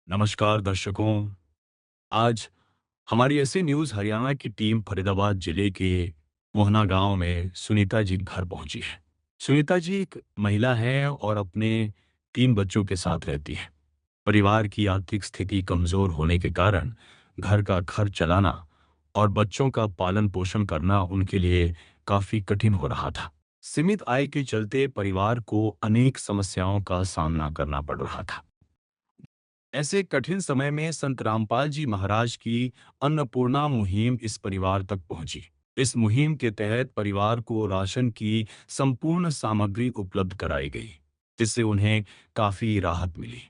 नमस्कार दर्शकों। आज हमारी ऐसी न्यूज़ हरियाणा की टीम फरीदाबाद जिले के मोहना गांव में सुनीता जी के घर पहुंची है। सुनीता जी एक महिला है और अपने 3 बच्चों के साथ रहती है। परिवार की आर्थिक स्थिति कमज़ोर होने के कारण घर का खर्च चलाना और बच्चों का पालन पोषण करना उनके लिए काफ़ी कठिन हो रहा था। सीमित आय के चलते परिवार को अनेक समस्याओं का सामना करना पड़ रहा था। ऐसे कठिन समय में संत रामपाल जी महाराज की अन्नपूर्णा मुहिम इस परिवार तक पहुंची। इस मुहिम के तहत परिवार को राशन की संपूर्ण सामग्री उपलब्ध कराई गई, जिससे उन्हें काफी राहत मिली।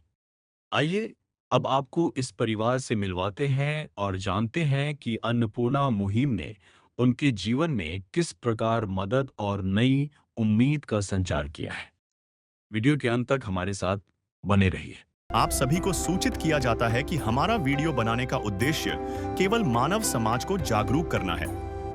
आइए अब आपको इस परिवार से मिलवाते हैं और जानते हैं कि अन्नपूर्णा मुहिम ने उनके जीवन में किस प्रकार मदद और नई उम्मीद का संचार किया है। वीडियो के अंत तक हमारे साथ बने रहिए। आप सभी को सूचित किया जाता है कि हमारा वीडियो बनाने का उद्देश्य केवल मानव समाज को जागरूक करना है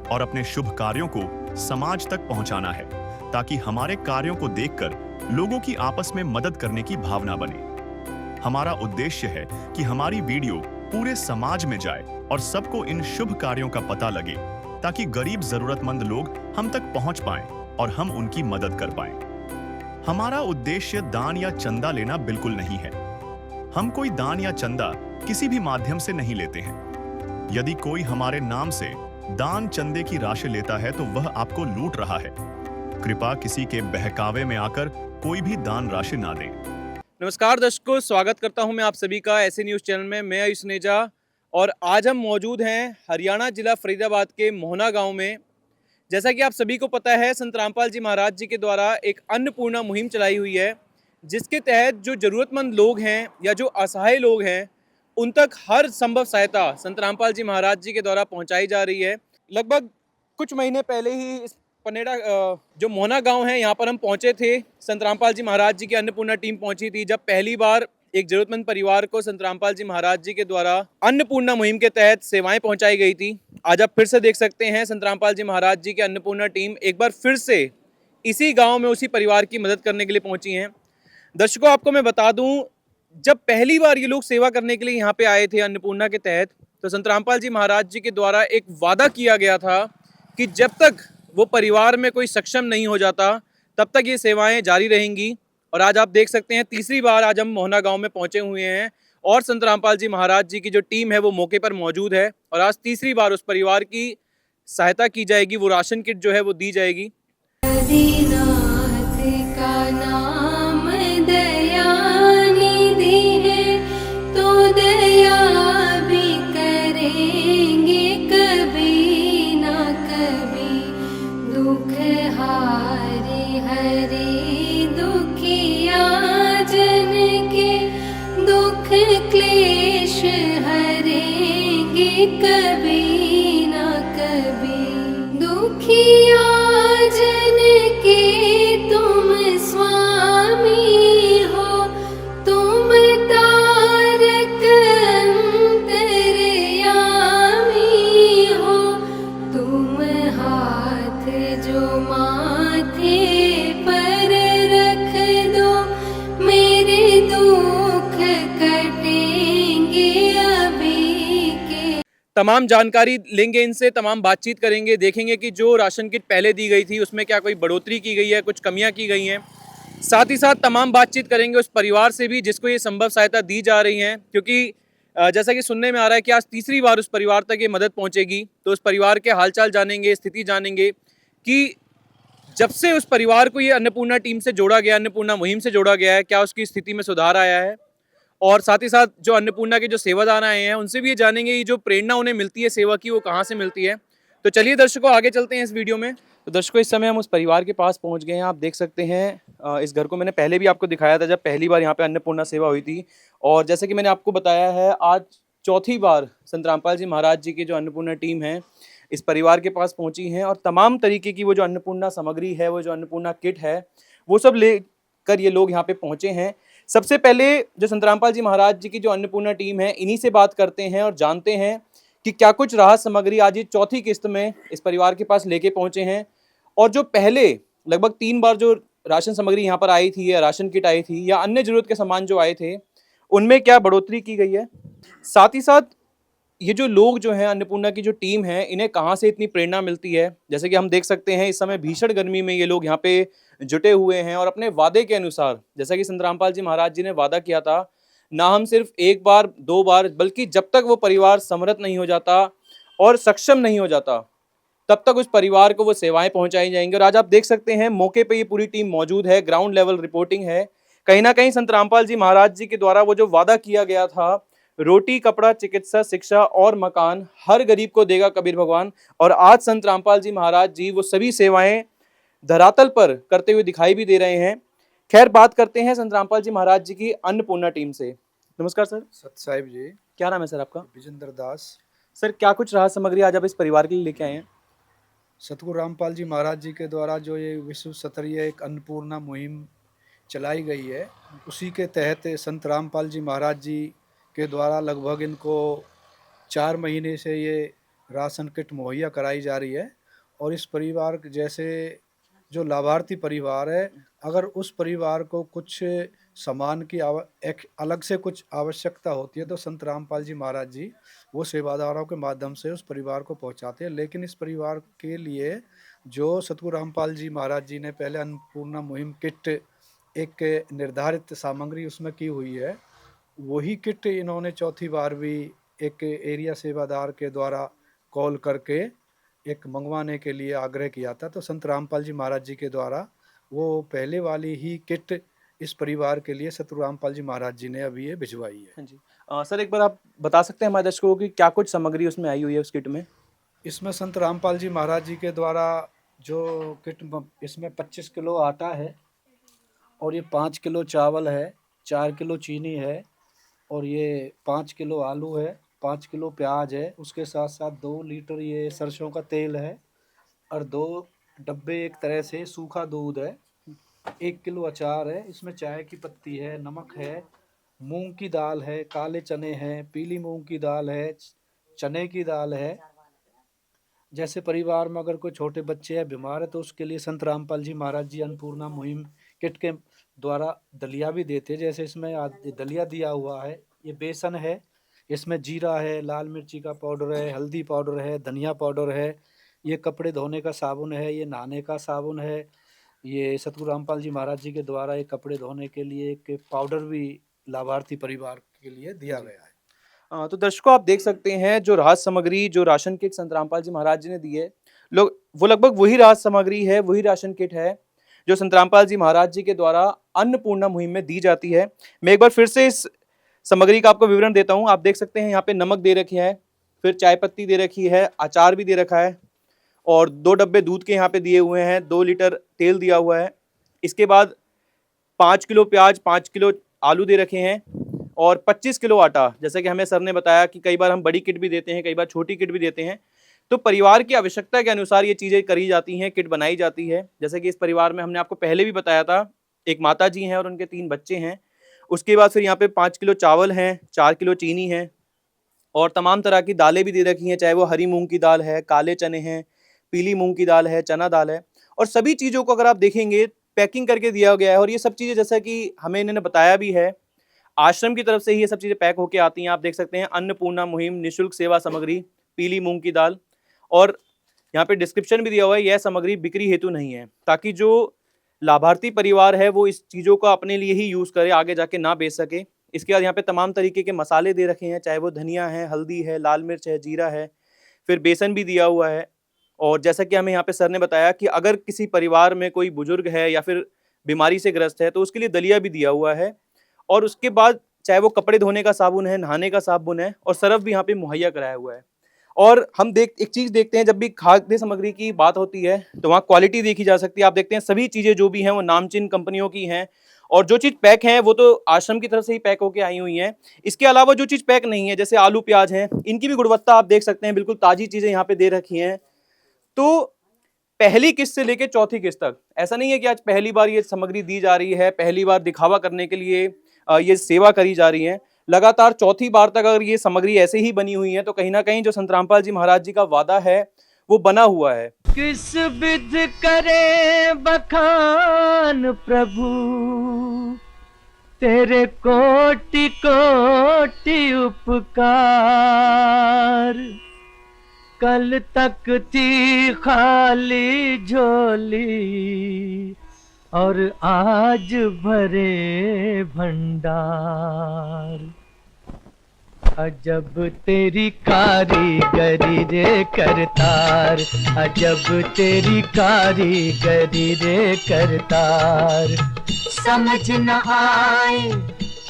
और अपने शुभ कार्यों को समाज तक पहुंचाना है, ताकि हमारे कार्यों को देखकर लोगों की आपस में मदद करने की भावना बने। हमारा उद्देश्य है कि हमारी वीडियो पूरे समाज में जाए और सबको इन शुभ कार्यों का पता लगे, ताकि गरीब जरूरतमंद लोग हम तक पहुंच पाएं और हम उनकी मदद कर पाएं। हमारा उद्देश्य दान या चंदा लेना बिल्कुल नहीं है। हम कोई दान या चंदा किसी भी माध्यम से नहीं लेते हैं। यदि कोई हमारे नाम से दान चंदे की राशि लेता है तो वह आपको लूट रहा है। कृपया किसी के बहकावे में आकर कोई भी दान राशि ना दें। नमस्कार दर्शकों, स्वागत करता हूं मैं आप सभी का ऐसे न्यूज़ चैनल में। मैं आयुष नेजा और आज हम मौजूद हैं हरियाणा जिला फरीदाबाद के मोहना गांव में। जैसा कि आप सभी को पता है, संत रामपाल जी महाराज जी के द्वारा एक अन्नपूर्णा मुहिम चलाई हुई है, जिसके तहत जो ज़रूरतमंद लोग हैं या जो असहाय लोग हैं उन तक हर संभव सहायता संत रामपाल जी महाराज जी के द्वारा पहुंचाई जा रही है। लगभग कुछ महीने पहले ही इस पनेड़ा जो मोहना गांव है, यहाँ पर हम पहुंचे थे। संत रामपाल जी महाराज जी की अन्नपूर्णा टीम पहुंची थी, जब पहली बार एक जरूरतमंद परिवार को संत रामपाल जी महाराज जी के द्वारा अन्नपूर्णा मुहिम के तहत सेवाएं पहुंचाई गई थी। आज आप फिर से देख सकते हैं, संत रामपाल जी महाराज जी की अन्नपूर्णा टीम एक बार फिर से इसी गाँव में उसी परिवार की मदद करने के लिए पहुंची हैं। दर्शकों, आपको मैं बता दूं, जब पहली बार ये लोग सेवा करने के लिए यहाँ पे आए थे अन्नपूर्णा के तहत, तो संत रामपाल जी महाराज जी के द्वारा एक वादा किया गया था कि जब तक वो परिवार में कोई सक्षम नहीं हो जाता तब तक ये सेवाएं जारी रहेंगी। और आज आप देख सकते हैं, तीसरी बार आज हम मोहना गांव में पहुंचे हुए हैं और संत रामपाल जी महाराज जी की जो टीम है वो मौके पर मौजूद है और आज तीसरी बार उस परिवार की सहायता की जाएगी। वो राशन किट जो है वो दी जाएगी। आदिनाथ का नाम दयानिधि है, तो दया भी करेंगे कभी ना कभी। दुख हारे हरे दुखिया जन के, दुख क्लेश हरेंगे कभी ना कभी। दुखिया जन के तुम स्वामी हो, तुम तारक अंतर्यामी हो। तुम हाथ जो माथे पर रख दो, मेरे दुख कटेंगे अभी के। तमाम जानकारी लेंगे इनसे, तमाम बातचीत करेंगे, देखेंगे कि जो राशन किट पहले दी गई थी उसमें क्या कोई बढ़ोतरी की गई है, कुछ कमियां की गई हैं। साथ ही साथ तमाम बातचीत करेंगे उस परिवार से भी जिसको ये संभव सहायता दी जा रही है, क्योंकि जैसा कि सुनने में आ रहा है कि आज तीसरी बार उस परिवार तक ये मदद पहुंचेगी। तो उस परिवार के हालचाल जानेंगे, स्थिति जानेंगे कि जब से उस परिवार को ये अन्नपूर्णा टीम से जोड़ा गया, अन्नपूर्णा मुहिम से जोड़ा गया है, क्या उसकी स्थिति में सुधार आया है। और साथ ही साथ जो अन्नपूर्णा के जो सेवादान आए हैं उनसे भी ये जानेंगे ये जो प्रेरणा उन्हें मिलती है सेवा की, वो कहाँ से मिलती है। तो चलिए दर्शकों, आगे चलते हैं इस वीडियो में। तो दर्शकों, इस समय हम उस परिवार के पास पहुंच गए हैं। आप देख सकते हैं, इस घर को मैंने पहले भी आपको दिखाया था जब पहली बार यहाँ पे अन्नपूर्णा सेवा हुई थी। और जैसे कि मैंने आपको बताया है, आज चौथी बार संत रामपाल जी महाराज जी की जो अन्नपूर्णा टीम है इस परिवार के पास पहुंची है और तमाम तरीके की वो जो अन्नपूर्णा सामग्री है, वो जो अन्नपूर्णा किट है, वो सब लेकर ये लोग यहाँ पे पहुंचे हैं। सबसे पहले जो संत रामपाल जी महाराज जी की जो अन्नपूर्णा टीम है, इन्हीं से बात करते हैं और जानते हैं कि क्या कुछ राहत सामग्री आज ये चौथी किस्त में इस परिवार के पास लेके पहुंचे हैं। और जो पहले लगभग 3 बार जो राशन सामग्री यहाँ पर आई थी या राशन किट आई थी या अन्य जरूरत के सामान जो आए थे, उनमें क्या बढ़ोतरी की गई है। साथ ही साथ ये जो लोग जो हैं, अन्नपूर्णा की जो टीम है, इन्हें कहाँ से इतनी प्रेरणा मिलती है। जैसे कि हम देख सकते हैं इस समय भीषण गर्मी में ये लोग यहाँ पे जुटे हुए हैं और अपने वादे के अनुसार, जैसा कि संत रामपाल जी महाराज जी ने वादा किया था, ना हम सिर्फ एक बार दो बार, बल्कि जब तक वो परिवार समृद्ध नहीं हो जाता और सक्षम नहीं हो जाता, तब तक उस परिवार को वो सेवाएं पहुंचाई जाएंगी। और आज आप देख सकते हैं मौके पे ये पूरी टीम मौजूद है, ग्राउंड लेवल रिपोर्टिंग है। कहीं ना कहीं संत रामपाल जी महाराज जी के द्वारा वो जो वादा किया गया था, रोटी कपड़ा चिकित्सा शिक्षा और मकान हर गरीब को देगा कबीर भगवान, और आज संत रामपाल जी महाराज जी वो सभी सेवाएं धरातल पर करते हुए दिखाई भी दे रहे हैं। खैर, बात करते हैं संत रामपाल जी महाराज जी की अन्नपूर्णा टीम से। नमस्कार सर। सत साहिब जी। क्या नाम है सर आपका? विजेंद्र दास। सर, क्या कुछ राहत सामग्री आज आप इस परिवार के लिए लेके आए हैं? सतगुरु रामपाल जी महाराज जी के द्वारा जो ये विश्व स्तरीय एक अन्नपूर्णा मुहिम चलाई गई है, उसी के तहत संत रामपाल जी महाराज जी के द्वारा लगभग इनको 4 महीने से ये राशन किट मुहैया कराई जा रही है। और इस परिवार जैसे जो लाभार्थी परिवार है, अगर उस परिवार को कुछ सामान की एक अलग से कुछ आवश्यकता होती है तो संत रामपाल जी महाराज जी वो सेवादारों के माध्यम से उस परिवार को पहुंचाते हैं। लेकिन इस परिवार के लिए जो सतगुरु रामपाल जी महाराज जी ने पहले अन्नपूर्णा मुहिम किट एक निर्धारित सामग्री उसमें की हुई है, वही किट इन्होंने चौथी बार भी एक एरिया सेवादार के द्वारा कॉल करके एक मंगवाने के लिए आग्रह किया था। तो संत रामपाल जी महाराज जी के द्वारा वो पहले वाली ही किट इस परिवार के लिए सतगुरु रामपाल जी महाराज जी ने अभी ये भिजवाई है। हाँ जी। सर, एक बार आप बता सकते हैं हमारे दर्शकों को कि क्या कुछ सामग्री उसमें आई हुई है उस किट में? इसमें संत रामपाल जी महाराज जी के द्वारा जो किट, इसमें 25 किलो आटा है और ये 5 किलो चावल है, 4 किलो चीनी है और ये 5 किलो आलू है, 5 किलो प्याज है, उसके साथ साथ 2 लीटर ये सरसों का तेल है और 2 डब्बे एक तरह से सूखा दूध है, 1 किलो अचार है, इसमें चाय की पत्ती है, नमक है, मूंग की दाल है, काले चने हैं, पीली मूंग की दाल है, चने की दाल है। जैसे परिवार में अगर कोई छोटे बच्चे या बीमार है तो उसके लिए संत रामपाल जी महाराज जी अन्नपूर्णा मुहिम किट के द्वारा दलिया भी देते हैं। जैसे इसमें दलिया दिया हुआ है, ये बेसन है, इसमें जीरा है, लाल मिर्ची का पाउडर है, हल्दी पाउडर है, धनिया पाउडर है, ये कपड़े धोने का साबुन है, ये नहाने का साबुन है, ये सतगुरु रामपाल जी महाराज जी के द्वारा एक कपड़े धोने के लिए एक पाउडर भी लाभार्थी परिवार के लिए दिया गया है। तो दर्शकों, आप देख सकते हैं जो राहत सामग्री, जो राशन किट संत रामपाल जी महाराज जी ने दी है, लोग वो लगभग वही राहत सामग्री है, वही राशन किट है जो संत रामपाल जी महाराज जी के द्वारा अन्नपूर्णा मुहिम में दी जाती है। मैं एक बार फिर से इस सामग्री का आपको विवरण देता हूं। आप देख सकते हैं यहाँ पे नमक दे रखी है, फिर चाय पत्ती दे रखी है, अचार भी दे रखा है और 2 डब्बे दूध के यहाँ पे दिए हुए हैं, 2 लीटर तेल दिया हुआ है। इसके बाद 5 किलो प्याज, 5 किलो आलू दे रखे हैं और 25 किलो आटा। जैसे कि हमें सर ने बताया कि कई बार हम बड़ी किट भी देते हैं, कई बार छोटी किट भी देते हैं, तो परिवार की आवश्यकता के अनुसार ये चीज़ें करी जाती हैं, किट बनाई जाती है। जैसे कि इस परिवार में हमने आपको पहले भी बताया था, एक माता जी हैं और उनके 3 बच्चे हैं। उसके बाद फिर यहाँ पे 5 किलो चावल हैं, 4 किलो चीनी है और तमाम तरह की दालें भी दे रखी हैं, चाहे वो हरी मूंग की दाल है, काले चने हैं, पीली मूंग की दाल है, चना दाल है। और सभी चीज़ों को अगर आप देखेंगे पैकिंग करके दिया गया है और ये सब चीज़ें जैसा कि हमें इन्होंने बताया भी है, आश्रम की तरफ से ही ये सब चीज़ें पैक होके आती हैं। आप देख सकते हैं अन्नपूर्णा मुहिम निःशुल्क सेवा सामग्री, पीली मूंग की दाल, और यहाँ पे डिस्क्रिप्शन भी दिया हुआ है, यह सामग्री बिक्री हेतु नहीं है, ताकि जो लाभार्थी परिवार है वो इस चीज़ों का अपने लिए ही यूज़ करे, आगे जाके ना बेच सके। इसके बाद यहाँ पे तमाम तरीके के मसाले दे रखे हैं, चाहे वो धनिया है, हल्दी है, लाल मिर्च है, जीरा है, फिर बेसन भी दिया हुआ है। और जैसा कि हमें यहाँ पे सर ने बताया कि अगर किसी परिवार में कोई बुजुर्ग है या फिर बीमारी से ग्रस्त है तो उसके लिए दलिया भी दिया हुआ है। और उसके बाद चाहे वो कपड़े धोने का साबुन है, नहाने का साबुन है और सरफ भी यहाँ पे मुहैया कराया हुआ है। और हम एक चीज़ देखते हैं, जब भी खाद्य सामग्री की बात होती है तो वहाँ क्वालिटी देखी जा सकती है। आप देखते हैं सभी चीज़ें जो भी हैं वो नामचीन कंपनियों की हैं और जो चीज़ पैक है वो तो आश्रम की तरफ से ही पैक होके आई हुई हैं। इसके अलावा जो चीज़ पैक नहीं है, जैसे आलू प्याज हैं, इनकी भी गुणवत्ता आप देख सकते हैं, बिल्कुल ताज़ी चीज़ें यहाँ पे दे रखी हैं। तो पहली किस्त से लेकर चौथी किस्त तक, ऐसा नहीं है कि आज पहली बार ये सामग्री दी जा रही है, पहली बार दिखावा करने के लिए ये सेवा करी जा रही है। लगातार चौथी बार तक अगर ये सामग्री ऐसे ही बनी हुई है तो कहीं ना कहीं जो संत रामपाल जी महाराज जी का वादा है वो बना हुआ है। किस विध करे बखान प्रभु, तेरे कोटि कोटि उपकार, कल तक थी खाली झोली और आज भरे भंडार। अजब तेरी कारीगरी रे करतार, अजब तेरी कारीगरी रे करतार। समझ न आए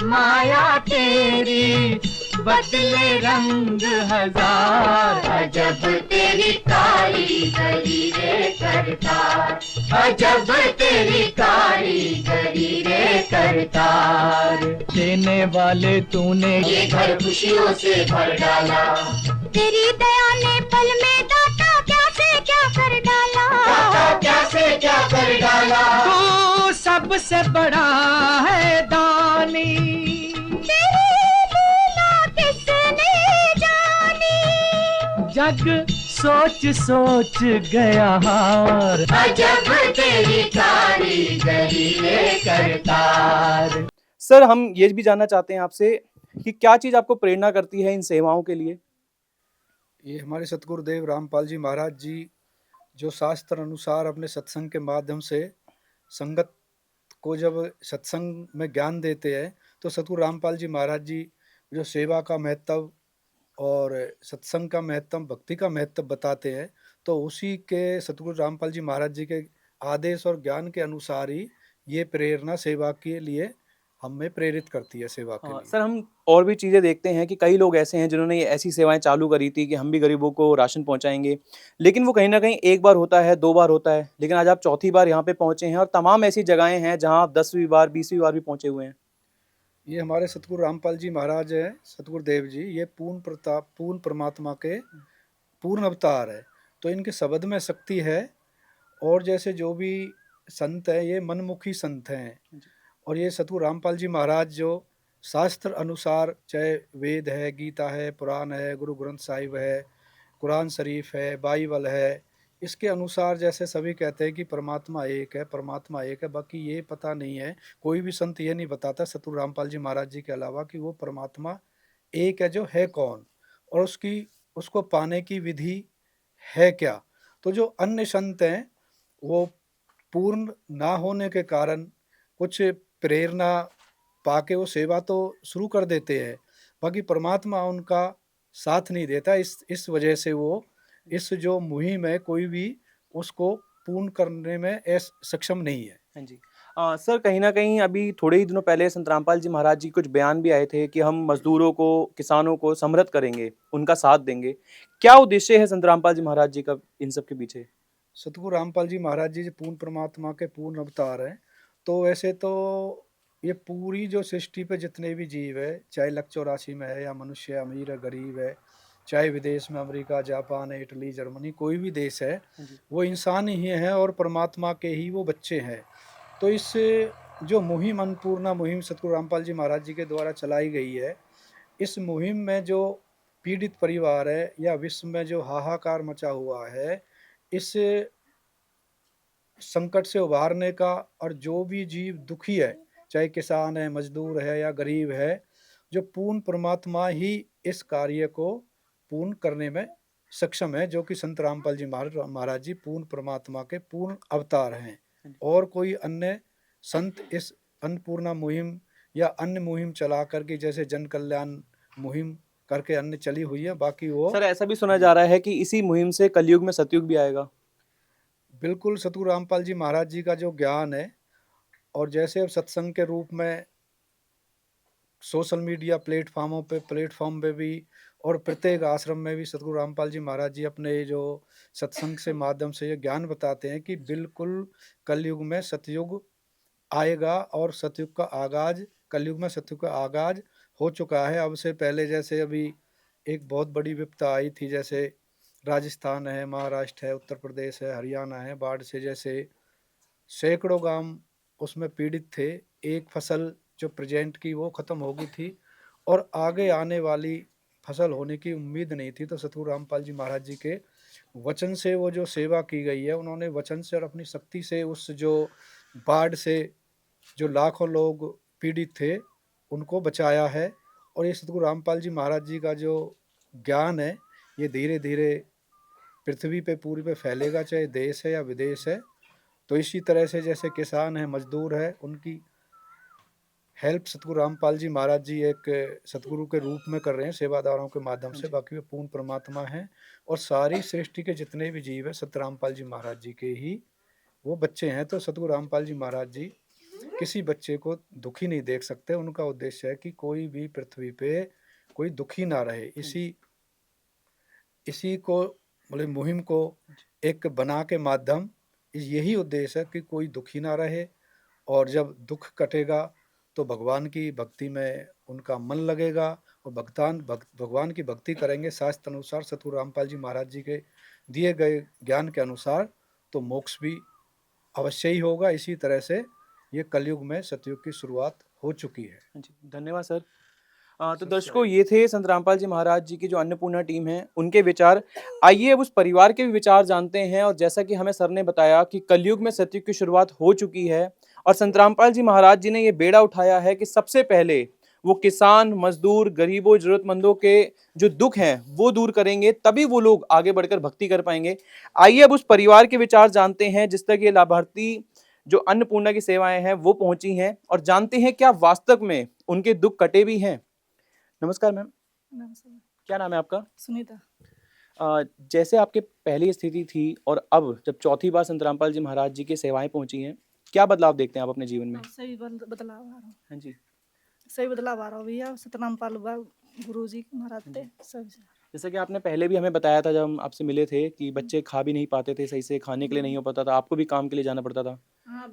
माया तेरी, बदले रंग हजार। अजब तेरी कारीगरी रे करतार, अजब तेरी कारीगरी रे करतार। देने वाले तूने ये घर खुशियों से भर डाला, तेरी दया ने पल में दाता क्या से क्या कर डाला, दाता क्या से क्या कर डाला। तू सबसे बड़ा है दानी, तेरी लीला किसने जानी। जग सोच सोच गया हार। अजब तेरी कारीगरी रे करतार। सर हम ये भी जानना चाहते हैं आपसे कि क्या चीज़ आपको प्रेरणा करती है इन सेवाओं के लिए? ये हमारे सतगुरुदेव रामपाल जी महाराज जी जो शास्त्र अनुसार अपने सत्संग के माध्यम से संगत को जब सत्संग में ज्ञान देते हैं, तो सतगुरु रामपाल जी महाराज जी जो सेवा का महत्व और सत्संग का महत्व, भक्ति का महत्व बताते हैं, तो उसी के सतगुरु रामपाल जी महाराज जी के आदेश और ज्ञान के अनुसार ही ये प्रेरणा सेवा के लिए हमें प्रेरित करती है सेवा के लिए। सर हम और भी चीज़ें देखते हैं कि कई लोग ऐसे हैं जिन्होंने ये ऐसी सेवाएं चालू करी थी कि हम भी गरीबों को राशन पहुंचाएंगे, लेकिन वो कहीं ना कहीं एक बार होता है, 2 बार होता है, लेकिन आज आप चौथी बार यहाँ पे पहुंचे हैं और तमाम ऐसी जगहें हैं जहाँ आप 10वीं बार 20वीं बार भी पहुंचे हुए हैं। ये हमारे सतगुरु रामपाल जी महाराज हैं, सतगुरु देव जी, ये पूर्ण प्रताप, पूर्ण परमात्मा के पूर्ण अवतार है। तो इनके शब्द में शक्ति है, और जैसे जो भी संत हैं ये मनमुखी संत हैं, और ये सतगुरु रामपाल जी महाराज जो शास्त्र अनुसार, चाहे वेद है, गीता है, पुराण है, गुरु ग्रंथ साहिब है, कुरान शरीफ है, बाइबल है, इसके अनुसार जैसे सभी कहते हैं कि परमात्मा एक है, परमात्मा एक है, बाकी ये पता नहीं है, कोई भी संत ये नहीं बताता सतगुरु रामपाल जी महाराज जी के अलावा कि वो परमात्मा एक है जो है कौन, और उसको पाने की विधि है क्या। तो जो अन्य संत हैं वो पूर्ण ना होने के कारण कुछ प्रेरणा पाके वो सेवा तो शुरू कर देते हैं, बाकी परमात्मा उनका साथ नहीं देता। इस वजह से वो इस जो मुहिम है कोई भी उसको पूर्ण करने में सक्षम नहीं है। हाँ जी। सर कहीं न कहीं अभी थोड़े ही दिनों पहले संत रामपाल जी महाराज जी कुछ बयान भी आए थे कि हम मज़दूरों को, किसानों को समृद्ध करेंगे, उनका साथ देंगे। क्या उद्देश्य है संत रामपाल जी महाराज जी का इन सब के पीछे? सतगुरु रामपाल जी महाराज जी जो पूर्ण परमात्मा के पूर्ण अवतार हैं, तो वैसे तो ये पूरी जो सृष्टि पे जितने भी जीव है, चाहे लक 84 में है या मनुष्य अमीर है गरीब है, चाहे विदेश में अमेरिका, जापान है, इटली, जर्मनी, कोई भी देश है, वो इंसान ही है और परमात्मा के ही वो बच्चे हैं। तो इस जो मुहिम, अन्नपूर्णा मुहिम सतगुरु रामपाल जी महाराज जी के द्वारा चलाई गई है, इस मुहिम में जो पीड़ित परिवार है या विश्व में जो हाहाकार मचा हुआ है, इस संकट से उबारने का, और जो भी जीव दुखी है, चाहे किसान है, मजदूर है या गरीब है, जो पूर्ण परमात्मा ही इस कार्य को पूर्ण करने में सक्षम है, जो कि संत रामपाल जी महाराज जी पूर्ण परमात्मा के पूर्ण अवतार हैं। और कोई अन्य संत इस अन्नपूर्णा मुहिम या अन्य मुहिम चला करके, जैसे जन कल्याण मुहिम करके अन्य चली हुई है, बाकी वो सर ऐसा भी सुना जा रहा है कि इसी मुहिम से कलयुग में सतयुग भी आएगा। बिल्कुल सतगुरु रामपाल जी महाराज जी का जो ज्ञान है, और जैसे अब सत्संग के रूप में सोशल मीडिया प्लेटफॉर्म पे भी और प्रत्येक आश्रम में भी सतगुरु रामपाल जी महाराज जी अपने जो सत्संग से माध्यम से ये ज्ञान बताते हैं कि बिल्कुल कलयुग में सतयुग आएगा, और सतयुग का आगाज, कलयुग में सतयुग का आगाज हो चुका है। अब से पहले जैसे अभी एक बहुत बड़ी विपदा आई थी, जैसे राजस्थान है, महाराष्ट्र है, उत्तर प्रदेश है, हरियाणा है, बाढ़ से जैसे सैकड़ों गांव उसमें पीड़ित थे। एक फसल जो प्रेजेंट की वो ख़त्म हो गई थी, और आगे आने वाली फसल होने की उम्मीद नहीं थी। तो सतगुरु रामपाल जी महाराज जी के वचन से वो जो सेवा की गई है, उन्होंने वचन से और अपनी शक्ति से उस जो बाढ़ से जो लाखों लोग पीड़ित थे उनको बचाया है। और ये सतगुरु रामपाल जी महाराज जी का जो ज्ञान है ये धीरे धीरे पृथ्वी पे पूरी पे फैलेगा, चाहे देश है या विदेश है। तो इसी तरह से जैसे किसान है, मजदूर है, उनकी हेल्प सतगुरु रामपाल जी महाराज जी एक सतगुरु के रूप में कर रहे हैं सेवादारों के माध्यम से। बाकी वे पूर्ण परमात्मा हैं और सारी सृष्टि के जितने भी जीव है सतगुरु रामपाल जी महाराज जी के ही वो बच्चे हैं। तो सतगुरु रामपाल जी महाराज जी किसी बच्चे को दुखी नहीं देख सकते। उनका उद्देश्य है कि कोई भी पृथ्वी पे कोई दुखी ना रहे। इसी को मतलब मुहिम को एक बना के माध्यम यही उद्देश्य है कि कोई दुखी ना रहे। और जब दुख कटेगा तो भगवान की भक्ति में उनका मन लगेगा और भगवान की भक्ति करेंगे शास्त्र अनुसार, सतगुरु रामपाल जी महाराज जी के दिए गए ज्ञान के अनुसार, तो मोक्ष भी अवश्य ही होगा। इसी तरह से ये कलयुग में सतयुग की शुरुआत हो चुकी है। जी, धन्यवाद सर। तो दर्शकों, ये थे संत रामपाल जी महाराज जी की जो अन्नपूर्णा टीम है उनके विचार। आइए अब उस परिवार के भी विचार जानते हैं। और जैसा कि हमें सर ने बताया कि कलयुग में सतयुग की शुरुआत हो चुकी है और संत रामपाल जी महाराज जी ने ये बेड़ा उठाया है कि सबसे पहले वो किसान, मजदूर, गरीबों, जरूरतमंदों के जो दुख हैं वो दूर करेंगे, तभी वो लोग आगे बढ़कर भक्ति कर पाएंगे। आइए अब उस परिवार के विचार जानते हैं जिस तक ये लाभार्थी जो अन्नपूर्णा की सेवाएं हैं वो पहुंची हैं, और जानते हैं क्या वास्तव में उनके दुख कटे भी हैं। नमस्कार मैम, नमस्कार। क्या नाम है आपका? सुनीता। जैसे आपके पहली स्थिति थी और अब जब चौथी बार संत रामपाल जी महाराज जी की सेवाएं पहुंची हैं, क्या बदलाव देखते हैं आप अपने जीवन में? सही बदलाव आ रहा हाँ जी। सही बदलाव आ रहा भैया। सतरामपाल गुरु जी महाराज थे सब। जैसे कि आपने पहले भी हमें बताया था जब हम आपसे मिले थे कि बच्चे खा भी नहीं पाते थे सही से, खाने के लिए नहीं हो पाता था, आपको भी काम के लिए जाना पड़ता था। हाँ,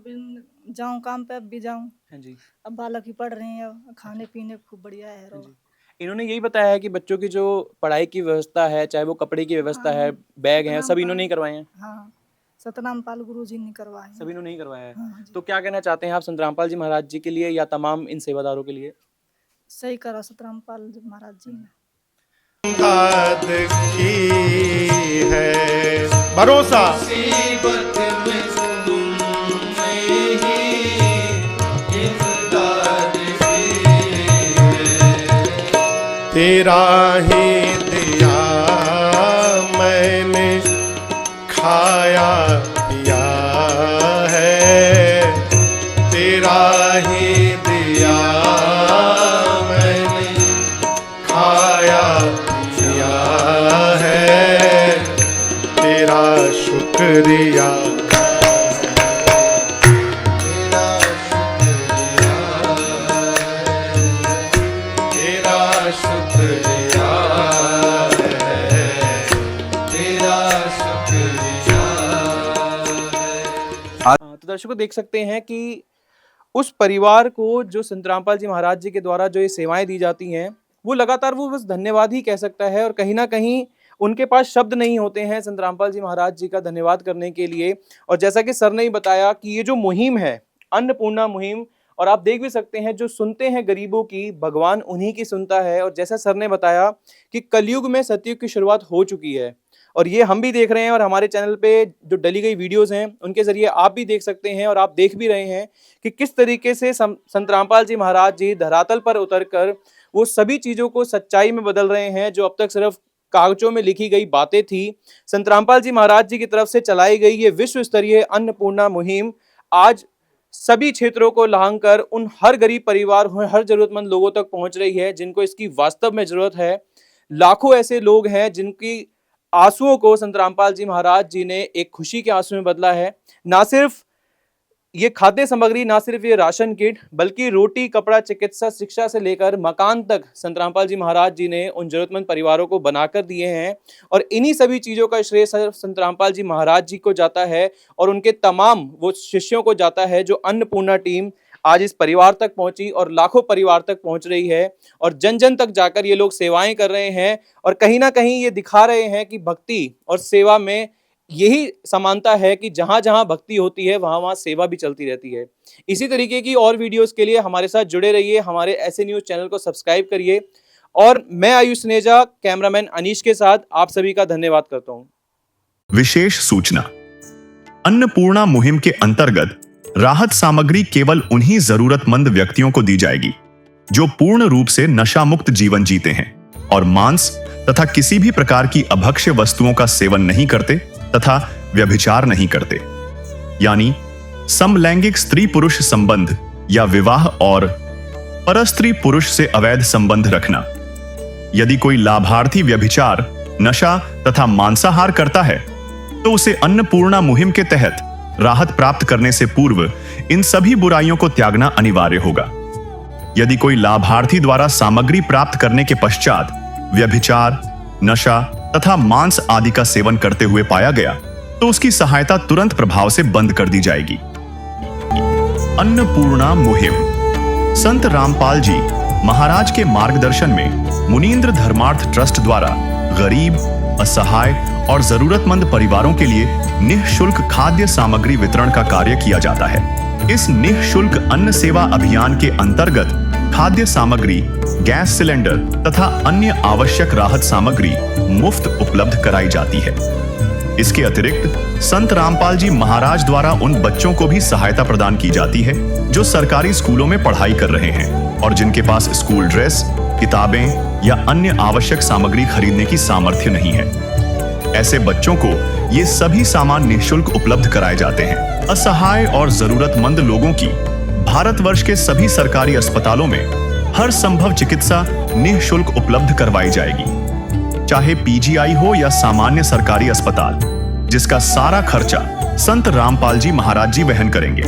जाऊँ काम पे, अब भी जाऊँ। हाँ जी। अब बालक ही पढ़ रहे हैं, अब खाने पीने खूब बढ़िया है। हाँ जी। इन्होंने यही बताया है कि बच्चों की जो पढ़ाई की व्यवस्था है, चाहे वो कपड़े की व्यवस्था है, बैग है, सब इन्होंने ही करवाए हैं। हाँ, सतरामपाल गुरु जी ने करवाए, सब इन्होंने ही करवाया है। हाँ, तो क्या कहना चाहते हैं आप संत रामपाल जी महाराज जी के लिए या तमाम इन सेवादारों के लिए? सही करा सतरामपाल महाराज जी ने। की है भरोसा तेरा ही दिया मैंने खाया पिया है, तेरा ही दिया मैंने खाया पिया है, तेरा शुक्रिया तो दर्शकों देख सकते हैं कि उस परिवार को जो संत रामपाल जी महाराज जी के द्वारा जो ये सेवाएं दी जाती हैं वो लगातार वो बस धन्यवाद ही कह सकता है, और कहीं ना कहीं उनके पास शब्द नहीं होते हैं संत रामपाल जी महाराज जी का धन्यवाद करने के लिए। और जैसा कि सर ने ही बताया कि ये जो मुहिम है अन्नपूर्णा मुहिम, और आप देख भी सकते हैं जो सुनते हैं गरीबों की, भगवान उन्हीं की सुनता है। और जैसा सर ने बताया कि कलयुग में सतयुग की शुरुआत हो चुकी है, और ये हम भी देख रहे हैं और हमारे चैनल पे जो डली गई वीडियोस हैं उनके जरिए आप भी देख सकते हैं, और आप देख भी रहे हैं कि किस तरीके से संत रामपाल जी महाराज जी धरातल पर उतरकर वो सभी चीजों को सच्चाई में बदल रहे हैं जो अब तक सिर्फ कागजों में लिखी गई बातें थी। संत रामपाल जी महाराज जी की तरफ से चलाई गई ये विश्व स्तरीय अन्नपूर्णा मुहिम आज सभी क्षेत्रों को लांघकर उन हर गरीब परिवार, हर जरूरतमंद लोगों तक पहुंच रही है जिनको इसकी वास्तव में जरूरत है। लाखों ऐसे लोग हैं जिनकी आंसुओं को संत रामपाल जी महाराज जी ने एक खुशी के आंसू में बदला है। ना सिर्फ ये खाद्य सामग्री, ना सिर्फ ये राशन किट, बल्कि रोटी, कपड़ा, चिकित्सा, शिक्षा से लेकर मकान तक संत रामपाल जी महाराज जी ने उन जरूरतमंद परिवारों को बनाकर दिए हैं। और इन्हीं सभी चीजों का श्रेय संत रामपाल जी महाराज जी को जाता है और उनके तमाम वो शिष्यों को जाता है जो अन्नपूर्णा टीम आज इस परिवार तक पहुंची और लाखों परिवार तक पहुंच रही है, और जन जन तक जाकर ये लोग सेवाएं कर रहे हैं। और कहीं ना कहीं ये दिखा रहे हैं कि भक्ति और सेवा में यही समानता है कि जहां जहां भक्ति होती है वहां वहां सेवा भी चलती रहती है। इसी तरीके की और वीडियोस के लिए हमारे साथ जुड़े रहिए, हमारे ऐसे न्यूज चैनल को सब्सक्राइब करिए। और मैं आयुष नेजा, कैमरामैन अनीश के साथ आप सभी का धन्यवाद करता हूं। विशेष सूचना, अन्नपूर्णा मुहिम के अंतर्गत राहत सामग्री केवल उन्हीं जरूरतमंद व्यक्तियों को दी जाएगी जो पूर्ण रूप से नशा मुक्त जीवन जीते हैं और मांस तथा किसी भी प्रकार की अभक्ष्य वस्तुओं का सेवन नहीं करते तथा व्यभिचार नहीं करते, यानी समलैंगिक स्त्री पुरुष संबंध या विवाह और परस्त्री पुरुष से अवैध संबंध रखना। यदि कोई लाभार्थी व्यभिचार, नशा तथा मांसाहार करता है तो उसे अन्नपूर्णा मुहिम के तहत राहत प्राप्त करने से पूर्व इन सभी बुराइयों को त्यागना अनिवार्य होगा। यदि कोई लाभार्थी द्वारा सामग्री प्राप्त करने के पश्चात व्यभिचार, नशा तथा मांस आदि का सेवन करते हुए पाया गया तो उसकी सहायता तुरंत प्रभाव से बंद कर दी जाएगी। अन्नपूर्णा मुहिम। संत रामपाल जी महाराज के मार्गदर्शन में मुनींद्र धर्मार्थ ट्रस्ट द्वारा गरीब, असहाय और जरूरतमंद परिवारों के लिए निःशुल्क खाद्य सामग्री वितरण का कार्य किया जाता है। इस निःशुल्क अन्न सेवा अभियान के अंतर्गत खाद्य सामग्री, गैस सिलेंडर तथा अन्य आवश्यक राहत सामग्री मुफ्त उपलब्ध कराई जाती है। इसके अतिरिक्त संत रामपाल जी महाराज द्वारा उन बच्चों को भी सहायता प्रदान की जाती है जो सरकारी स्कूलों में पढ़ाई कर रहे हैं और जिनके पास स्कूल ड्रेस, किताबें या अन्य आवश्यक सामग्री खरीदने की सामर्थ्य नहीं है। ऐसे बच्चों को ये सभी सामान निःशुल्क उपलब्ध कराए जाते हैं। असहाय और जरूरतमंद लोगों की भारतवर्ष के सभी सरकारी अस्पतालों में हर संभव चिकित्सा निःशुल्क उपलब्ध करवाई जाएगी, चाहे पीजीआई हो या सामान्य सरकारी अस्पताल, जिसका सारा खर्चा संत रामपाल जी महाराज जी वहन करेंगे।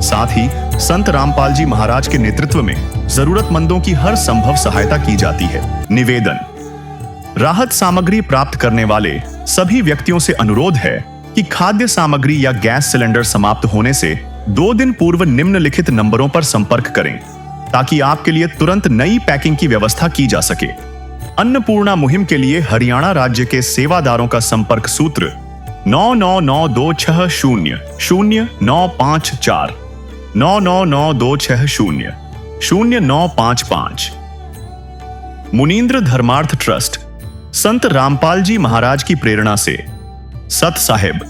साथ ही संत रामपाल जी महाराज के नेतृत्व में जरूरतमंदों की हर संभव सहायता की जाती है। निवेदन। राहत सामग्री प्राप्त करने वाले सभी व्यक्तियों से अनुरोध है कि खाद्य सामग्री या गैस सिलेंडर समाप्त होने से 2 दिन पूर्व निम्नलिखित नंबरों पर संपर्क करें ताकि आपके लिए तुरंत नई पैकिंग की व्यवस्था की जा सके। अन्नपूर्णा मुहिम के लिए हरियाणा राज्य के सेवादारों का संपर्क सूत्र 9992600954 9992600955। मुनींद्र धर्मार्थ ट्रस्ट संत रामपाल जी महाराज की प्रेरणा से सत साहिब